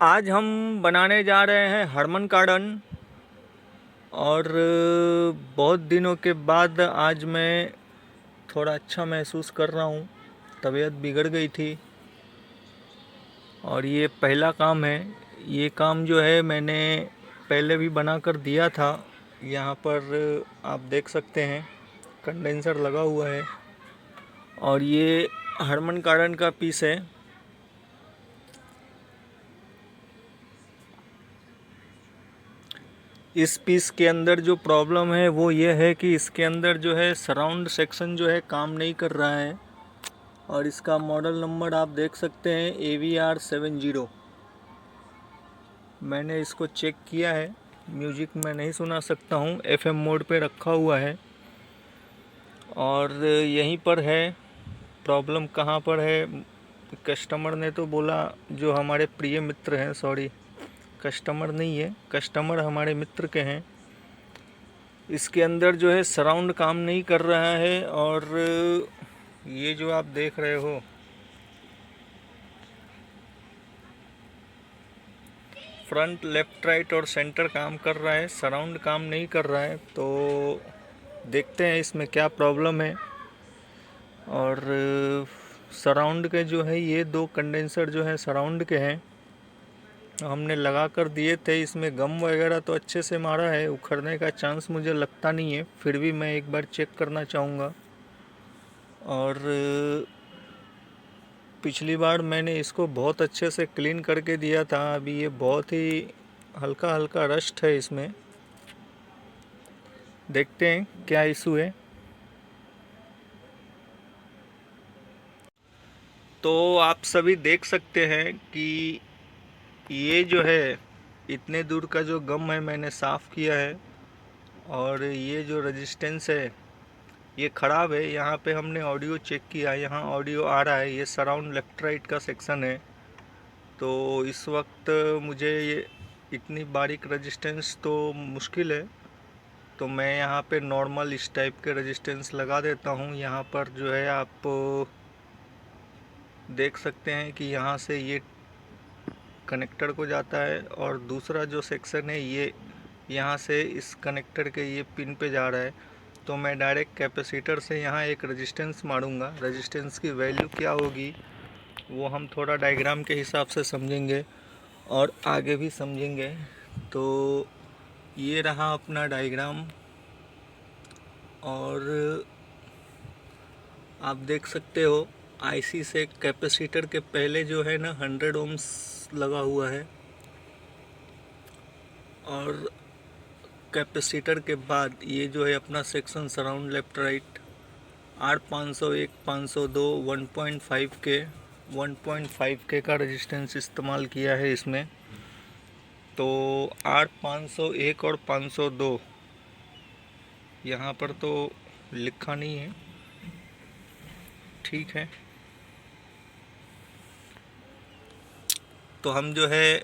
आज हम बनाने जा रहे हैं हरमन गार्डन। और बहुत दिनों के बाद आज मैं थोड़ा अच्छा महसूस कर रहा हूँ। तबीयत बिगड़ गई थी और ये पहला काम है। ये काम जो है मैंने पहले भी बना कर दिया था। यहाँ पर आप देख सकते हैं कंडेंसर लगा हुआ है और ये हरमन गार्डन का पीस है। इस पीस के अंदर जो प्रॉब्लम है वो ये है कि इसके अंदर जो है सराउंड सेक्शन जो है काम नहीं कर रहा है। और इसका मॉडल नंबर आप देख सकते हैं AVR70। मैंने इसको चेक किया है। म्यूजिक मैं नहीं सुना सकता हूँ, FM मोड पे रखा हुआ है। और यहीं पर है प्रॉब्लम। कहाँ पर है? कस्टमर ने तो बोला, जो हमारे प्रिय मित्र हैं, सॉरी कस्टमर नहीं है, कस्टमर हमारे मित्र के हैं। इसके अंदर जो है सराउंड काम नहीं कर रहा है। और ये जो आप देख रहे हो, फ्रंट, लेफ्ट, राइट और सेंटर काम कर रहा है, सराउंड काम नहीं कर रहा है। तो देखते हैं इसमें क्या प्रॉब्लम है। और सराउंड के जो है ये 2 कंडेंसर जो है सराउंड के हैं, हमने लगा कर दिए थे। इसमें गम वगैरह तो अच्छे से मारा है, उखड़ने का चांस मुझे लगता नहीं है, फिर भी मैं एक बार चेक करना चाहूँगा। और पिछली बार मैंने इसको बहुत अच्छे से क्लीन करके दिया था। अभी ये बहुत ही हल्का हल्का रस्ट है इसमें। देखते हैं क्या इशू है। तो आप सभी देख सकते हैं कि ये जो है इतने दूर का जो गम है मैंने साफ़ किया है। और ये जो रेजिस्टेंस है ये ख़राब है। यहाँ पे हमने ऑडियो चेक किया, यहाँ ऑडियो आ रहा है। ये सराउंड लेफ्ट राइट का सेक्शन है। तो इस वक्त मुझे ये इतनी बारीक रेजिस्टेंस तो मुश्किल है। तो मैं यहाँ पे नॉर्मल इस टाइप के रेजिस्टेंस लगा देता हूँ। यहाँ पर जो है आप देख सकते हैं कि यहाँ से ये कनेक्टर को जाता है और दूसरा जो सेक्शन है ये यहाँ से इस कनेक्टर के ये पिन पे जा रहा है। तो मैं डायरेक्ट कैपेसिटर से यहाँ एक रेजिस्टेंस मारूंगा। रेजिस्टेंस की वैल्यू क्या होगी वो हम थोड़ा डायग्राम के हिसाब से समझेंगे और आगे भी समझेंगे। तो ये रहा अपना डायग्राम। और आप देख सकते हो आईसी से कैपेसिटर के पहले जो है ना 100 ओम्स लगा हुआ है। और कैपेसिटर के बाद ये जो है अपना section surround left right R501, 502, 1.5 के का रेजिस्टेंस इस्तेमाल किया है इसमें। तो R501 और 502 यहाँ पर तो लिखा नहीं है, ठीक है। तो हम जो है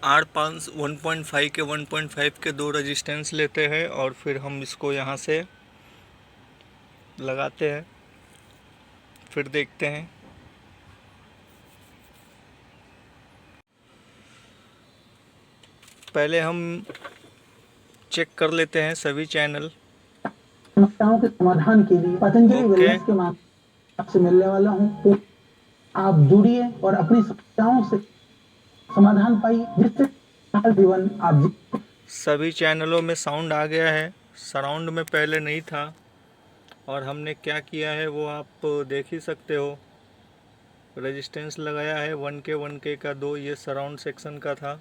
R5 1.5 के 1.5 के 2 रेजिस्टेंस लेते हैं और फिर हम इसको यहाँ से लगाते हैं, फिर देखते हैं। पहले हम चेक कर लेते हैं सभी चैनल। समस्याओं के समाधान के लिए पतंजलि वेलनेस के माध्यम से मिलने वाला हूँ। तो आप जुड़िए और अपनी समस्याओं से समाधान पाइए, जिससे जीवन आप सभी चैनलों में साउंड आ गया है, सराउंड में पहले नहीं था। और हमने क्या किया है वो आप देख ही सकते हो। रेजिस्टेंस लगाया है 1K का 2, ये सराउंड सेक्शन का था।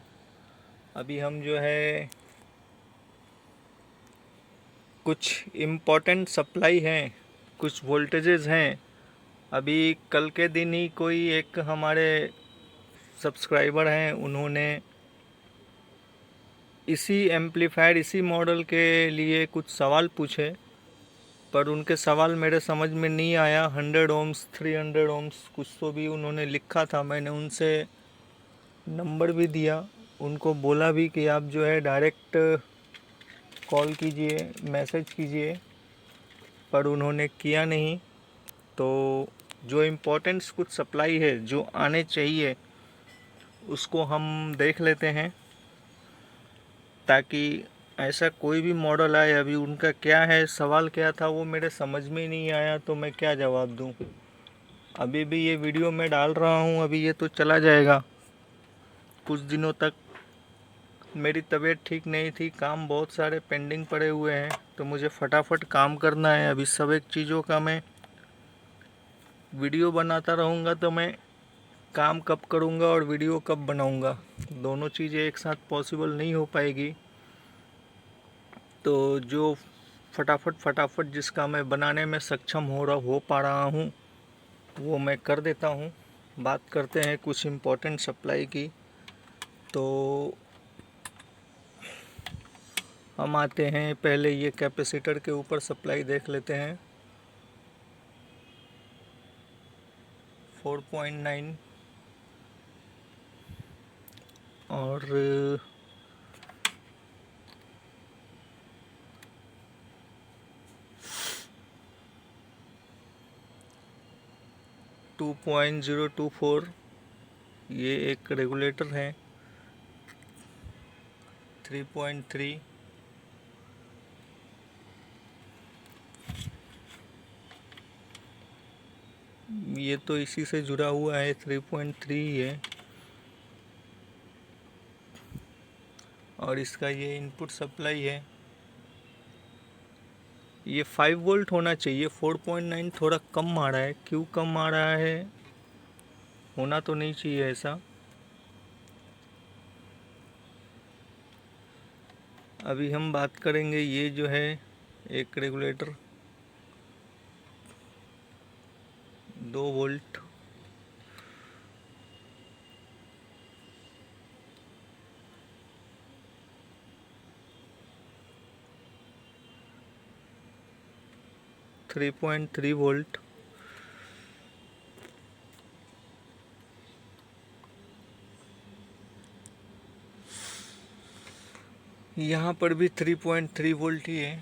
अभी हम जो है कुछ इम्पोर्टेंट सप्लाई हैं, कुछ वोल्टेजेस हैं। अभी कल के दिन ही कोई एक हमारे सब्सक्राइबर हैं, उन्होंने इसी एम्पलीफायर, इसी मॉडल के लिए कुछ सवाल पूछे, पर उनके सवाल मेरे समझ में नहीं आया। 100 ओम्स, 300 ओम्स कुछ तो भी उन्होंने लिखा था। मैंने उनसे नंबर भी दिया, उनको बोला भी कि आप जो है डायरेक्ट कॉल कीजिए, मैसेज कीजिए, पर उन्होंने किया नहीं। तो जो इम्पोर्टेंट्स कुछ सप्लाई है जो आने चाहिए उसको हम देख लेते हैं, ताकि ऐसा कोई भी मॉडल आए। अभी उनका क्या है, सवाल क्या था वो मेरे समझ में नहीं आया, तो मैं क्या जवाब दूं। अभी भी ये वीडियो मैं डाल रहा हूं, अभी ये तो चला जाएगा। कुछ दिनों तक मेरी तबीयत ठीक नहीं थी, काम बहुत सारे पेंडिंग पड़े हुए हैं, तो मुझे फटाफट काम करना है। अभी सब एक चीज़ों का मैं वीडियो बनाता रहूँगा, तो मैं काम कब करूँगा और वीडियो कब बनाऊँगा, दोनों चीज़ें एक साथ पॉसिबल नहीं हो पाएगी। तो जो फटाफट फटाफट जिसका मैं बनाने में सक्षम हो पा रहा हूँ, वो मैं कर देता हूँ। बात करते हैं कुछ इम्पोर्टेंट सप्लाई की। तो हम आते हैं, पहले ये कैपेसिटर के ऊपर सप्लाई देख लेते हैं। 4.9 और 2.024, ये एक रेगुलेटर है। 3.3, ये तो इसी से जुड़ा हुआ है, 3.3 ही है। और इसका ये इनपुट सप्लाई है, ये 5 वोल्ट होना चाहिए। 4.9 थोड़ा कम आ रहा है, क्यों कम आ रहा है, होना तो नहीं चाहिए ऐसा। अभी हम बात करेंगे, ये जो है एक रेगुलेटर 2 वोल्ट, थ्री 3.3 वोल्ट, यहाँ पर भी 3.3 वोल्ट ही है।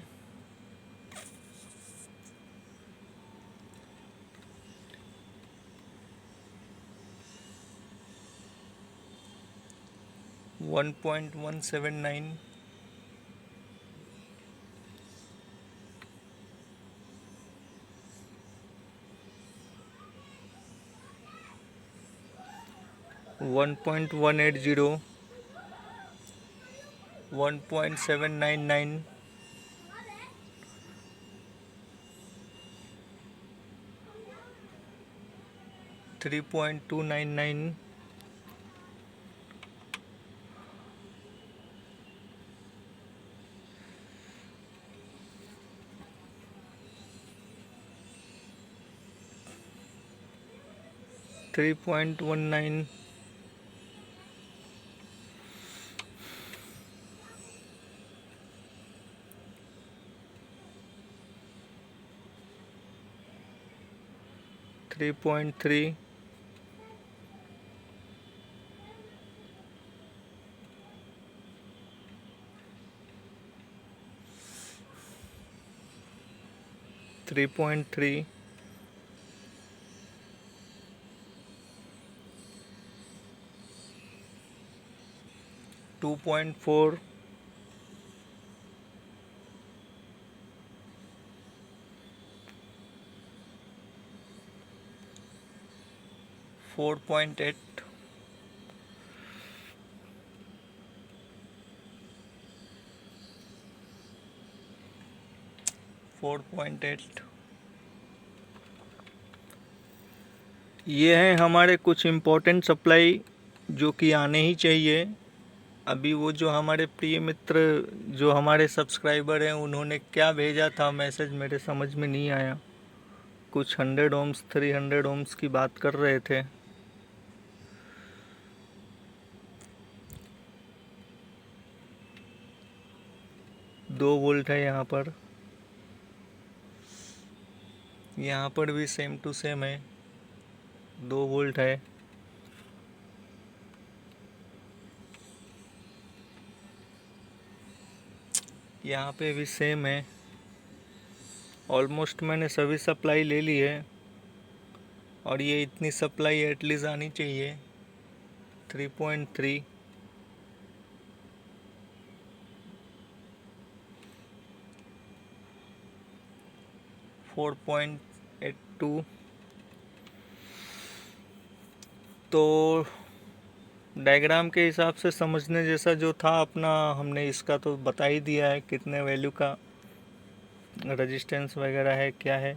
वन 1.179, 1.180, 1.799, 3.299, 3.19, 3.3, 3.3, 2.4, 4.8, 4.8। ये हैं हमारे कुछ इम्पोर्टेंट सप्लाई जो कि आने ही चाहिए। अभी वो जो हमारे प्रिय मित्र, जो हमारे सब्सक्राइबर हैं, उन्होंने क्या भेजा था मैसेज, मेरे समझ में नहीं आया। कुछ 100 ओम्स 300 ओम्स की बात कर रहे थे। दो वोल्ट है यहाँ पर भी सेम टू सेम है, 2 वोल्ट है। यहाँ पे भी सेम है। ऑलमोस्ट मैंने सभी सप्लाई ले ली है, और ये इतनी सप्लाई एटलीस्ट आनी चाहिए। 3.3, 4.82। तो डायग्राम के हिसाब से समझने जैसा जो था अपना, हमने इसका तो बता ही दिया है कितने वैल्यू का रेजिस्टेंस वगैरह है, क्या है।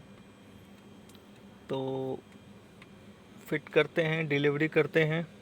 तो फिट करते हैं, डिलीवरी करते हैं।